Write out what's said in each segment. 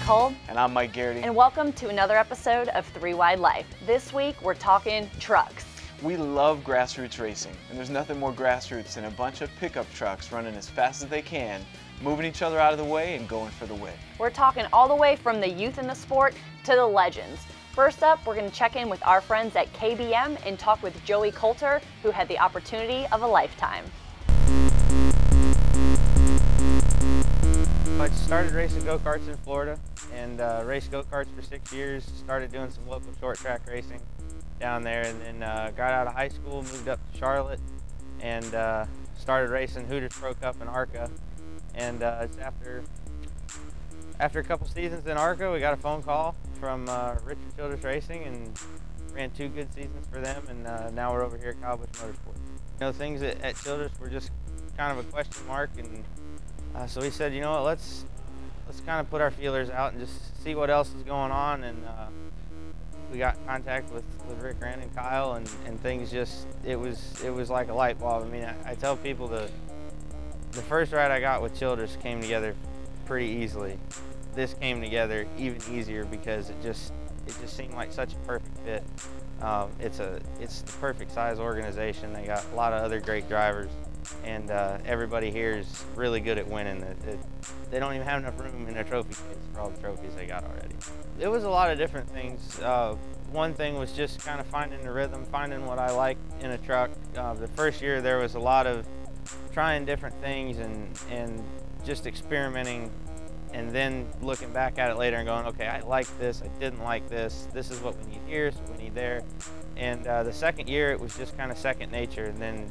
Nicole. And I'm Mike Garrity. And welcome to another episode of 3 Wide Life. This week we're talking trucks. We love grassroots racing, and there's nothing more grassroots than a bunch of pickup trucks running as fast as they can, moving each other out of the way and going for the win. We're talking all the way from the youth in the sport to the legends. First up, we're going to check in with our friends at KBM and talk with Joey Coulter, who had the opportunity of a lifetime. I started racing go-karts in Florida and raced go-karts for 6 years, started doing some local short track racing down there, and then got out of high school, moved up to Charlotte, and started racing Hooters Pro Cup in ARCA. And after a couple seasons in ARCA, we got a phone call from Richard Childress Racing and ran 2 good seasons for them, and now we're over here at Kyle Busch Motorsports. You know, things at Childress were just kind of a question mark, and so we said, you know what, let's kind of put our feelers out and just see what else is going on. And we got in contact with Rick Wren and Kyle, and things just, it was like a light bulb. I mean, I tell people the first ride I got with Childress came together pretty easily. This came together even easier because it just seemed like such a perfect fit. It's the perfect size organization. They got a lot of other great drivers, and everybody here is really good at winning. They don't even have enough room in their trophy case for all the trophies they got already. It was a lot of different things. One thing was just kind of finding the rhythm, finding what I like in a truck. The first year there was a lot of trying different things and just experimenting, and then looking back at it later and going, okay, I like this, I didn't like this, this is what we need here, this is what we need there. And the second year it was just kind of second nature. And then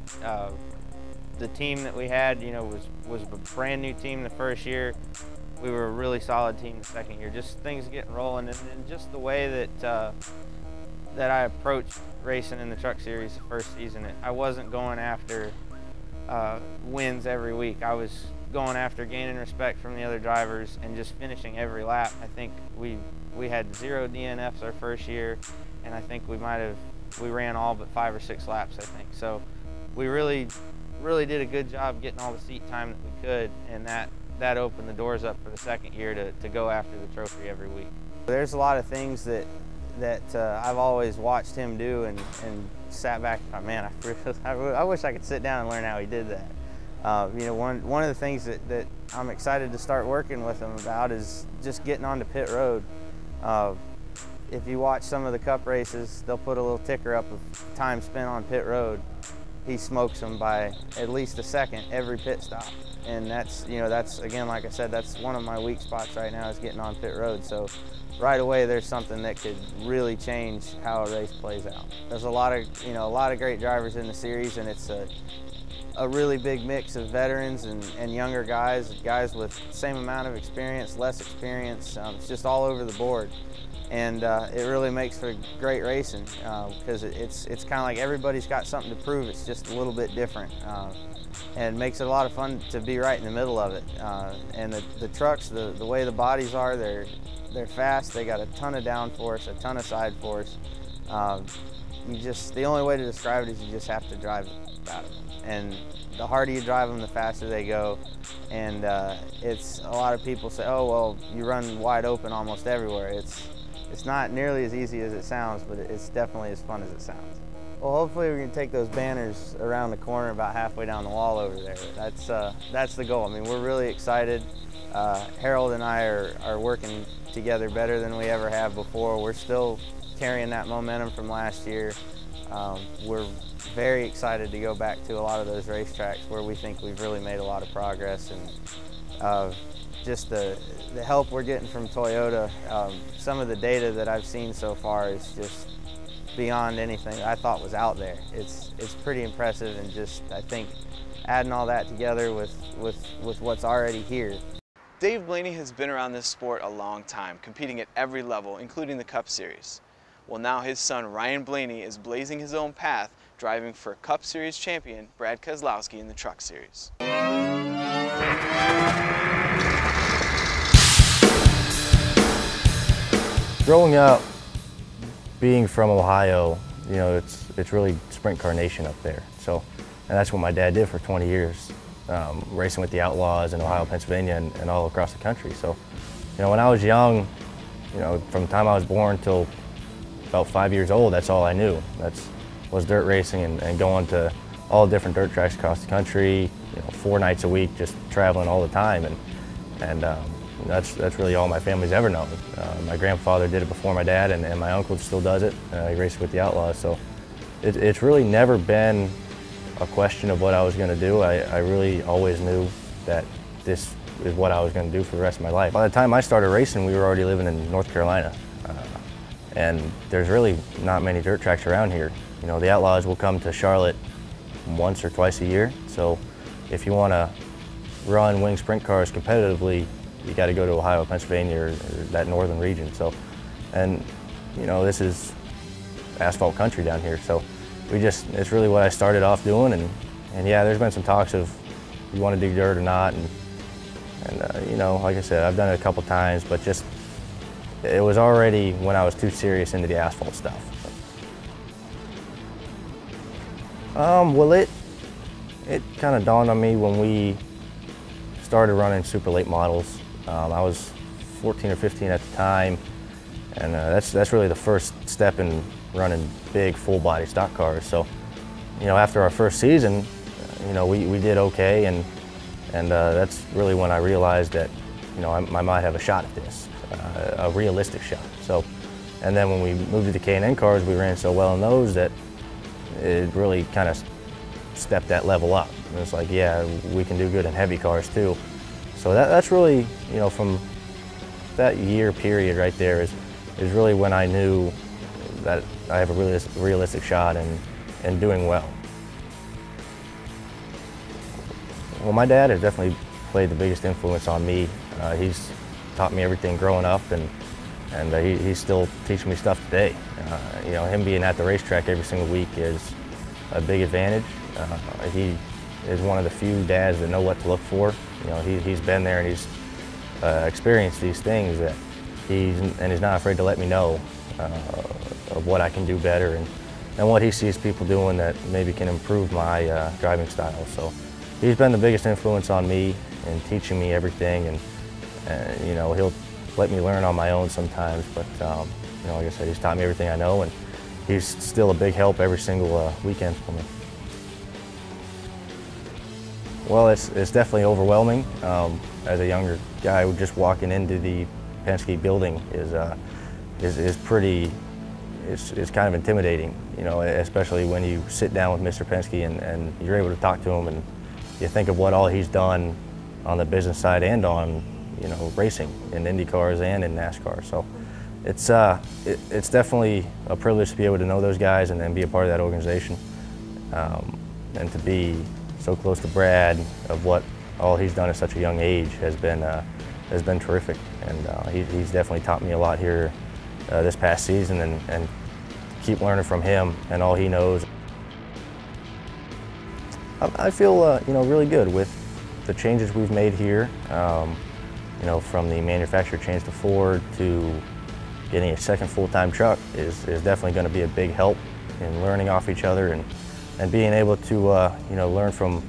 the team that we had, you know, was a brand new team the first year. We were a really solid team the second year. Just things getting rolling, and just the way that I approached racing in the truck series the first season. I wasn't going after wins every week. I was going after gaining respect from the other drivers and just finishing every lap. I think we had 0 DNFs our first year, and I think we ran all but 5 or 6 laps, I think. So we really did a good job getting all the seat time that we could, and that opened the doors up for the second year to go after the trophy every week. There's a lot of things that I've always watched him do and sat back and thought, man, I wish I could sit down and learn how he did that. You know, one of the things that I'm excited to start working with him about is just getting onto pit road. If you watch some of the Cup races, they'll put a little ticker up of time spent on pit road. He smokes them by at least a second every pit stop. And that's, you know, that's, again, like I said, that's one of my weak spots right now, is getting on pit road. So right away there's something that could really change how a race plays out. There's a lot of great drivers in the series, and it's a really big mix of veterans and younger guys with the same amount of experience, less experience. It's just all over the board. And it really makes for great racing because it's kind of like everybody's got something to prove. It's just a little bit different, and it makes it a lot of fun to be right in the middle of it. And the trucks, the way the bodies are, they're fast. They got a ton of downforce, a ton of side force. The only way to describe it is you just have to drive about it. And the harder you drive them, the faster they go. And it's a lot of people say, oh well, you run wide open almost everywhere. It's not nearly as easy as it sounds, but it's definitely as fun as it sounds. Well, hopefully we can take those banners around the corner about halfway down the wall over there. That's the goal. I mean, we're really excited. Harold and I are working together better than we ever have before. We're still carrying that momentum from last year. We're very excited to go back to a lot of those racetracks where we think we've really made a lot of progress, and just the help we're getting from Toyota. Some of the data that I've seen so far is just beyond anything I thought was out there. It's pretty impressive, and just, I think, adding all that together with what's already here. Dave Blaney has been around this sport a long time, competing at every level, including the Cup Series. Well, now his son Ryan Blaney is blazing his own path, driving for Cup Series champion Brad Keselowski in the Truck Series. Growing up, being from Ohio, you know, it's really sprint car nation up there. So, and that's what my dad did for 20 years, racing with the Outlaws in Ohio, Pennsylvania, and all across the country. So You know, when I was young, you know, from the time I was born till about 5 years old, that's all I knew. Was dirt racing and going to all different dirt tracks across the country, you know, 4 nights a week, just traveling all the time. And that's really all my family's ever known. My grandfather did it before my dad, and my uncle still does it. He races with the Outlaws. So it's really never been a question of what I was going to do. I really always knew that this is what I was going to do for the rest of my life. By the time I started racing, we were already living in North Carolina. And there's really not many dirt tracks around here. You know, the Outlaws will come to Charlotte once or twice a year. So if you want to run wing sprint cars competitively, you got to go to Ohio, Pennsylvania, or that northern region. So, and you know, this is asphalt country down here. So it's really what I started off doing. And yeah, there's been some talks of you want to do dirt or not. And you know, like I said, I've done it a couple times, but just it was already when I was too serious into the asphalt stuff. Well, it kind of dawned on me when we started running super late models. I was 14 or 15 at the time, and that's really the first step in running big full body stock cars. So, you know, after our first season, you know, we did okay, and that's really when I realized that, you know, I might have a shot at this. A realistic shot. So, and then when we moved to the K&N cars, we ran so well in those that it really kind of stepped that level up. And it's like, yeah, we can do good in heavy cars too. So that's really, you know, from that year period right there is really when I knew that I have a realistic shot and doing well. Well, my dad has definitely played the biggest influence on me. He's taught me everything growing up, and he's still teaching me stuff today. You know, him being at the racetrack every single week is a big advantage. He is one of the few dads that know what to look for. You know, he's been there and he's experienced these things that he's not afraid to let me know of what I can do better and what he sees people doing that maybe can improve my driving style. So he's been the biggest influence on me in teaching me everything, and you know, he'll let me learn on my own sometimes, but you know, like I said, he's taught me everything I know, and he's still a big help every single weekend for me. Well, it's definitely overwhelming. As a younger guy, just walking into the Penske building is pretty. It's kind of intimidating, you know, especially when you sit down with Mr. Penske and you're able to talk to him and you think of what all he's done on the business side and on, you know, racing in Indy cars and in NASCAR. So it's definitely a privilege to be able to know those guys and be a part of that organization, and to be so close to Brad of what all he's done at such a young age has been terrific. And he's definitely taught me a lot here this past season, and keep learning from him and all he knows. I feel you know, really good with the changes we've made here. You know, from the manufacturer change to Ford to getting a second full-time truck is definitely going to be a big help in learning off each other and being able to you know, learn from,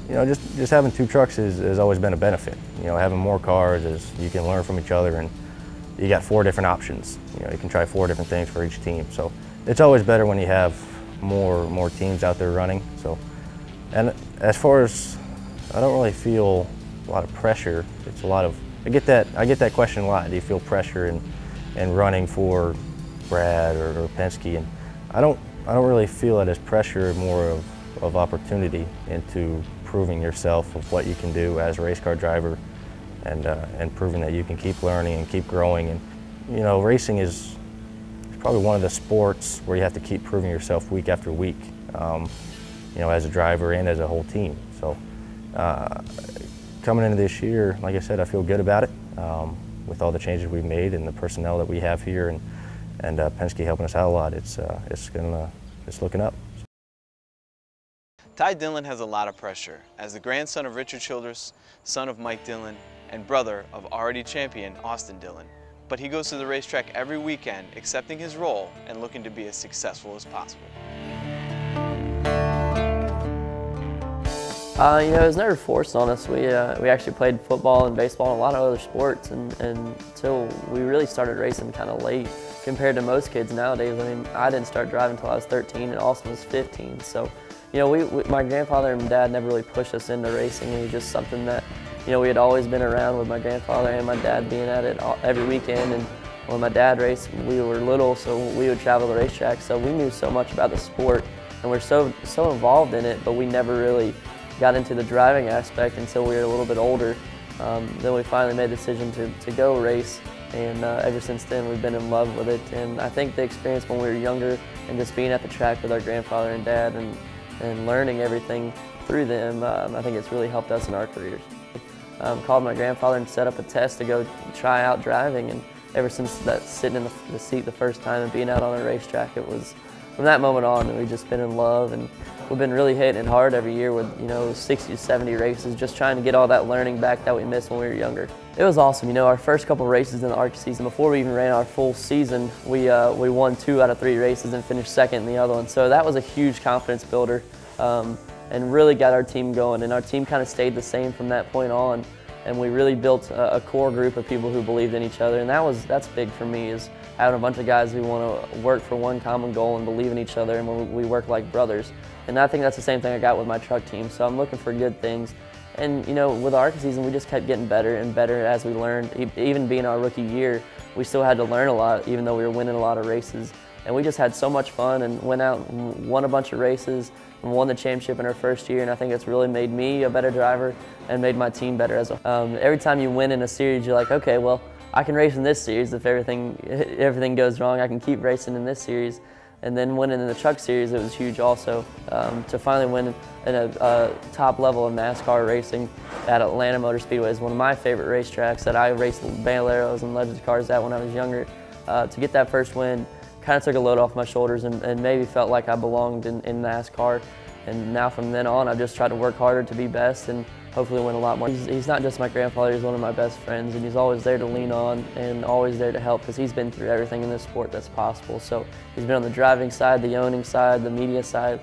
you know, just having 2 trucks has always been a benefit. You know, having more cars is you can learn from each other, and you got 4 different options. You know, you can try 4 different things for each team. So it's always better when you have more teams out there running. So, and as far as, I don't really feel a lot of pressure. It's a lot of, I get that question a lot. Do you feel pressure in running for Brad or Penske? And I don't really feel it as pressure, more of opportunity into proving yourself of what you can do as a race car driver, and proving that you can keep learning and keep growing. And you know, racing is probably one of the sports where you have to keep proving yourself week after week, you know, as a driver and as a whole team. So coming into this year, like I said, I feel good about it, with all the changes we've made and the personnel that we have here, and Penske helping us out a lot. It's looking up. Ty Dillon has a lot of pressure as the grandson of Richard Childress, son of Mike Dillon, and brother of already champion Austin Dillon. But he goes to the racetrack every weekend, accepting his role and looking to be as successful as possible. You know, it was never forced on us. We actually played football and baseball and a lot of other sports, and until we really started racing kind of late compared to most kids nowadays. I mean, I didn't start driving until I was 13 and Austin was 15. So, you know, my grandfather and dad never really pushed us into racing. It was just something that, you know, we had always been around with my grandfather and my dad being at it every weekend. And when my dad raced, we were little, so we would travel to the racetrack. So we knew so much about the sport, and we're so involved in it, but we never really got into the driving aspect until we were a little bit older. Then we finally made the decision to go race, and ever since then we've been in love with it. And I think the experience when we were younger and just being at the track with our grandfather and dad and learning everything through them, I think it's really helped us in our careers. Called my grandfather and set up a test to go try out driving, and ever since that sitting in the seat the first time and being out on a racetrack, it was from that moment on we've just been in love, and we've been really hitting it hard every year with, you know, 60 to 70 races, just trying to get all that learning back that we missed when we were younger. It was awesome. You know, our first couple races in the ARC season, before we even ran our full season, we won 2 out of 3 races and finished second in the other one. So that was a huge confidence builder and really got our team going. And our team kind of stayed the same from that point on. And we really built a core group of people who believed in each other. And that's big for me, is having a bunch of guys who want to work for one common goal and believe in each other, and we work like brothers. And I think that's the same thing I got with my truck team. So I'm looking for good things. And, you know, with our ARC season, we just kept getting better and better as we learned. Even being our rookie year, we still had to learn a lot, even though we were winning a lot of races. And we just had so much fun and went out and won a bunch of races and won the championship in our first year. And I think it's really made me a better driver and made my team better as well. Every time you win in a series, you're like, okay, well, I can race in this series. If everything goes wrong, I can keep racing in this series. And then winning in the truck series, it was huge also. To finally win in a top level of NASCAR racing at Atlanta Motor Speedway is one of my favorite racetracks that I raced Bandoleros and Legends cars at when I was younger. To get that first win kind of took a load off my shoulders and maybe felt like I belonged in NASCAR. And now from then on, I've just tried to work harder to be best and hopefully win a lot more. He's not just my grandfather, he's one of my best friends, and he's always there to lean on and always there to help, because he's been through everything in this sport that's possible. So he's been on the driving side, the owning side, the media side.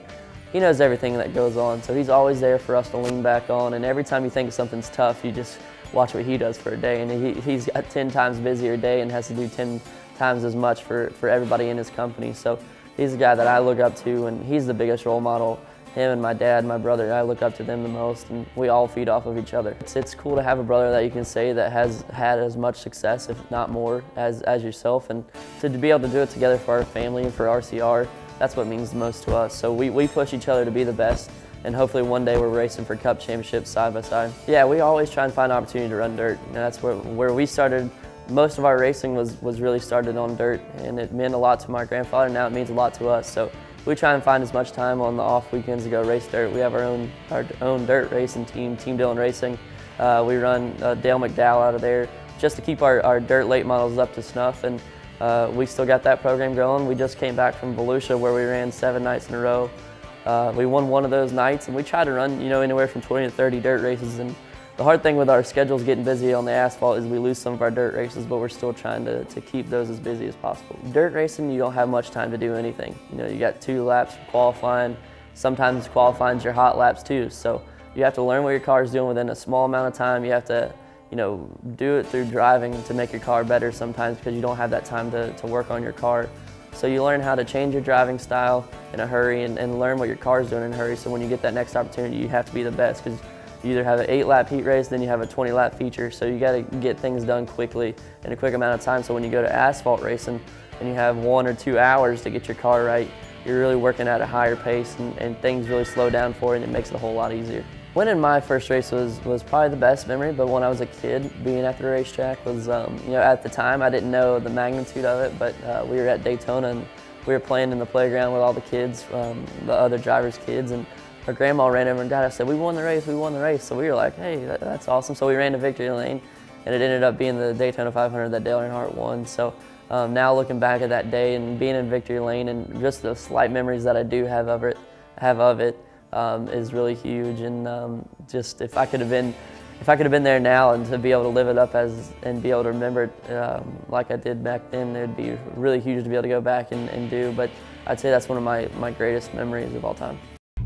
He knows everything that goes on, so he's always there for us to lean back on. And every time you think something's tough, you just watch what he does for a day. And he's got 10 times busier a day and has to do 10 times as much for everybody in his company. So he's the guy that I look up to, and he's the biggest role model. Him and my dad, my brother, I look up to them the most, and we all feed off of each other. It's cool to have a brother that you can say that has had as much success, if not more, as yourself, and to be able to do it together for our family and for RCR, that's what means the most to us. So we push each other to be the best, and hopefully one day we're racing for Cup championships side by side. Yeah, we always try and find an opportunity to run dirt, and that's where we started. Most of our racing was really started on dirt, and it meant a lot to my grandfather, and now it means a lot to us. So we try and find as much time on the off weekends to go race dirt. We have our own dirt racing team, Team Dillon Racing. We run Dale McDowell out of there just to keep our dirt late models up to snuff, and we still got that program going. We just came back from Volusia where we ran 7 nights in a row. We won one of those nights, and we try to run, you know, anywhere from 20 to 30 dirt races. And the hard thing with our schedules getting busy on the asphalt is we lose some of our dirt races, but we're still trying to keep those as busy as possible. Dirt racing, you don't have much time to do anything. You know, you got 2 laps for qualifying. Sometimes qualifying's your hot laps too. So you have to learn what your car is doing within a small amount of time. You have to, you know, do it through driving to make your car better sometimes, because you don't have that time to work on your car. So you learn how to change your driving style in a hurry and learn what your car is doing in a hurry. So when you get that next opportunity, you have to be the best, because you either have an 8-lap heat race, then you have a 20-lap feature. So you got to get things done quickly in a quick amount of time. So when you go to asphalt racing and you have 1 or 2 hours to get your car right, you're really working at a higher pace, and things really slow down for you, and it makes it a whole lot easier. Winning my first race was probably the best memory, but when I was a kid, being at the racetrack was, you know, at the time I didn't know the magnitude of it, but we were at Daytona and we were playing in the playground with all the kids, the other drivers' kids, and our grandma ran over and Dad said, "We won the race, we won the race." So we were like, hey, that's awesome. So we ran to victory lane, and it ended up being the Daytona 500 that Dale Earnhardt won. So now looking back at that day and being in victory lane and just the slight memories that I do have of it is really huge. And just if I could have been there now and to be able to live it up and be able to remember it like I did back then, it would be really huge to be able to go back and do. But I'd say that's one of my greatest memories of all time.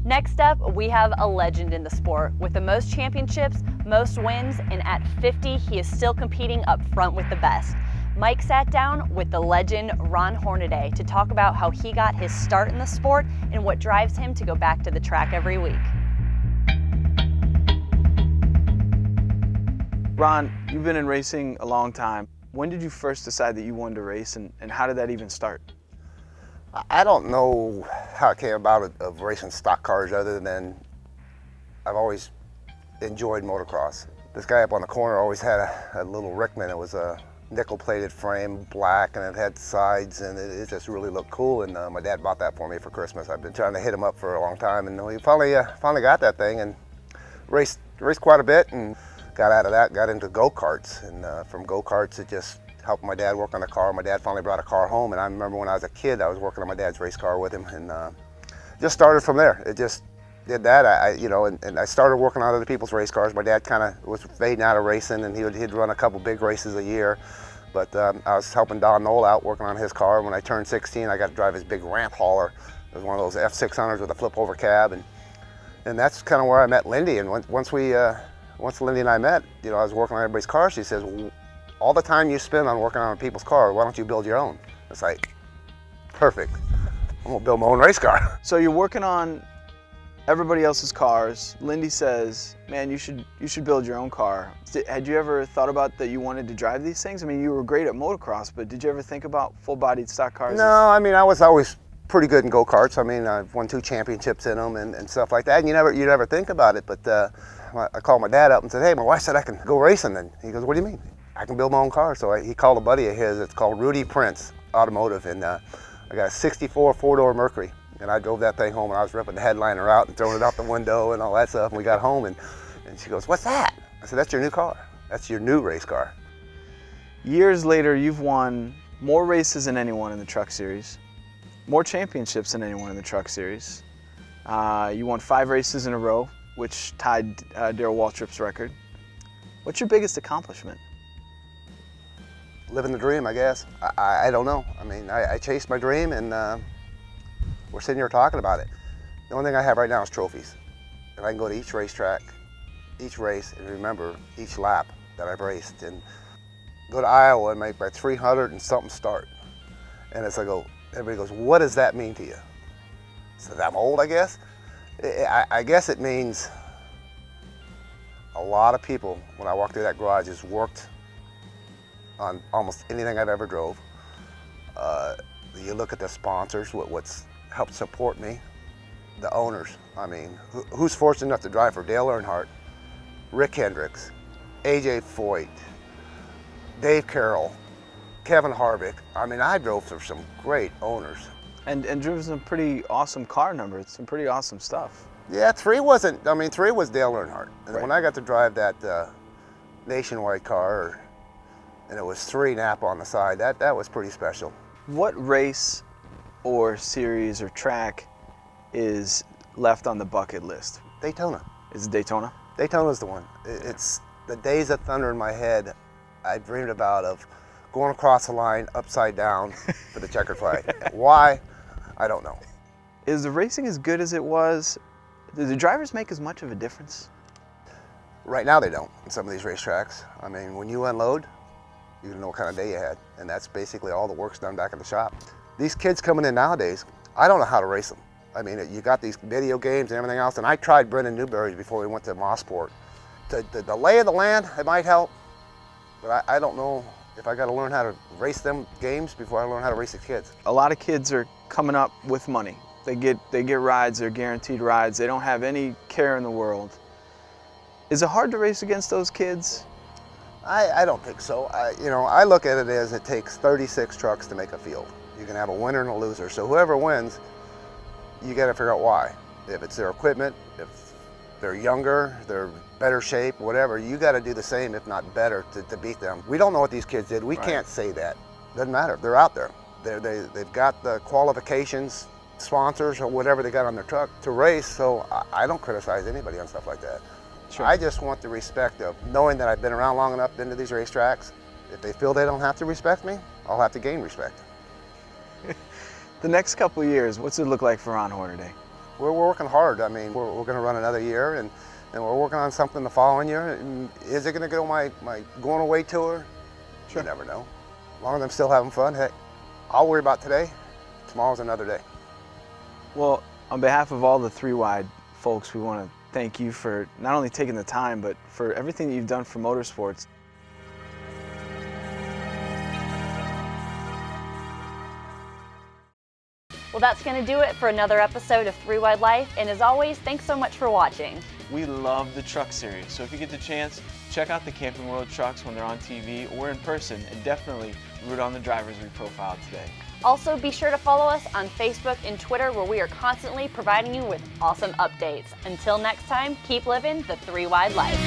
Next up, we have a legend in the sport with the most championships, most wins, and at 50, he is still competing up front with the best. Mike sat down with the legend Ron Hornaday to talk about how he got his start in the sport and what drives him to go back to the track every week. Ron, you've been in racing a long time. When did you first decide that you wanted to race, and how did that even start? I don't know how it came about of racing stock cars, other than I've always enjoyed motocross. This guy up on the corner always had a little Rickman. It was a nickel-plated frame, black, and it had sides, and it just really looked cool. And my dad bought that for me for Christmas. I've been trying to hit him up for a long time, and we finally got that thing and raced quite a bit, and got out of that, got into go-karts, and from go-karts it just helped my dad work on the car. My dad finally brought a car home, and I remember when I was a kid, I was working on my dad's race car with him, and just started from there. It just did that. And I started working on other people's race cars. My dad kind of was fading out of racing, and he'd run a couple big races a year. But I was helping Don Knoll out working on his car. When I turned 16, I got to drive his big ramp hauler. It was one of those F600s with a flip-over cab, and that's kind of where I met Lindy. And once Lindy and I met, I was working on everybody's car. She says, well, all the time you spend on working on people's car, why don't you build your own? It's like, perfect. I'm gonna build my own race car. So you're working on everybody else's cars. Lindy says, man, you should build your own car. Had you ever thought about that you wanted to drive these things? I mean, you were great at motocross, but did you ever think about full-bodied stock cars? No, I mean, I was always pretty good in go-karts. I mean, I've won 2 championships in them and stuff like that. And you never think about it, but I called my dad up and said, hey, my wife said I can go racing. And he goes, what do you mean? I can build my own car. So he called a buddy of his. It's called Rudy Prince Automotive, and I got a 64 4-door Mercury, and I drove that thing home, and I was ripping the headliner out and throwing it out the window and all that stuff. And we got home, and she goes, what's that? I said, that's your new car. That's your new race car. Years later, you've won more races than anyone in the Truck Series, more championships than anyone in the Truck Series. You won 5 races in a row, which tied Darrell Waltrip's record. What's your biggest accomplishment? Living the dream, I guess. I don't know. I mean, I chased my dream, and we're sitting here talking about it. The only thing I have right now is trophies. And I can go to each racetrack, each race, and remember each lap that I've raced. And go to Iowa and make my 300 and something start. And as I go, everybody goes, what does that mean to you? So I'm old, I guess? I guess it means a lot of people, when I walk through that garage, has worked on almost anything I've ever drove. You look at the sponsors, what's helped support me, the owners. I mean, who's fortunate enough to drive for Dale Earnhardt, Rick Hendricks, AJ Foyt, Dave Carroll, Kevin Harvick. I mean, I drove for some great owners. And driven some pretty awesome car numbers, some pretty awesome stuff. Yeah, 3 wasn't, I mean, 3 was Dale Earnhardt. And Right. when I got to drive that Nationwide car, and it was 3 Napa on the side, that was pretty special. What race or series or track is left on the bucket list? Daytona. Is it Daytona? Daytona's the one. It's the days of thunder in my head I dreamed about, of going across the line upside down for the checkered flag. Why? I don't know. Is the racing as good as it was? Do the drivers make as much of a difference? Right now they don't in some of these racetracks. I mean, when you unload, you know what kind of day you had, and that's basically all the work's done back in the shop. These kids coming in nowadays, I don't know how to race them. I mean, you got these video games and everything else, and I tried Brendan Newberry's before we went to Mossport. The lay of the land, it might help, but I don't know if I got to learn how to race them games before I learn how to race the kids. A lot of kids are coming up with money. They get rides, they're guaranteed rides. They don't have any care in the world. Is it hard to race against those kids? I don't think so. I look at it as it takes 36 trucks to make a field. You can have a winner and a loser. So whoever wins, you got to figure out why. If it's their equipment, if they're younger, they're better shape, whatever, you got to do the same, if not better, to beat them. We don't know what these kids did. We can't say that. Doesn't matter. They're out there. They've got the qualifications, sponsors, or whatever they got on their truck to race. So I don't criticize anybody on stuff like that. Sure. I just want the respect of knowing that I've been around long enough into these racetracks. If they feel they don't have to respect me, I'll have to gain respect. The next couple of years, what's it look like for Ron Hornaday? we're working hard. I mean, we're going to run another year, and we're working on something the following year. And is it going to go my going away tour? Sure. You never know. As long as I'm still having fun, hey, I'll worry about today. Tomorrow's another day. Well, on behalf of all the 3-Wide folks, we want to thank you for not only taking the time, but for everything that you've done for motorsports. Well, that's going to do it for another episode of 3-Wide Life, and as always, thanks so much for watching. We love the truck series, so if you get the chance, check out the Camping World trucks when they're on TV or in person, and definitely root on the drivers we profiled today. Also, be sure to follow us on Facebook and Twitter, where we are constantly providing you with awesome updates. Until next time, keep living the 3-Wide Life.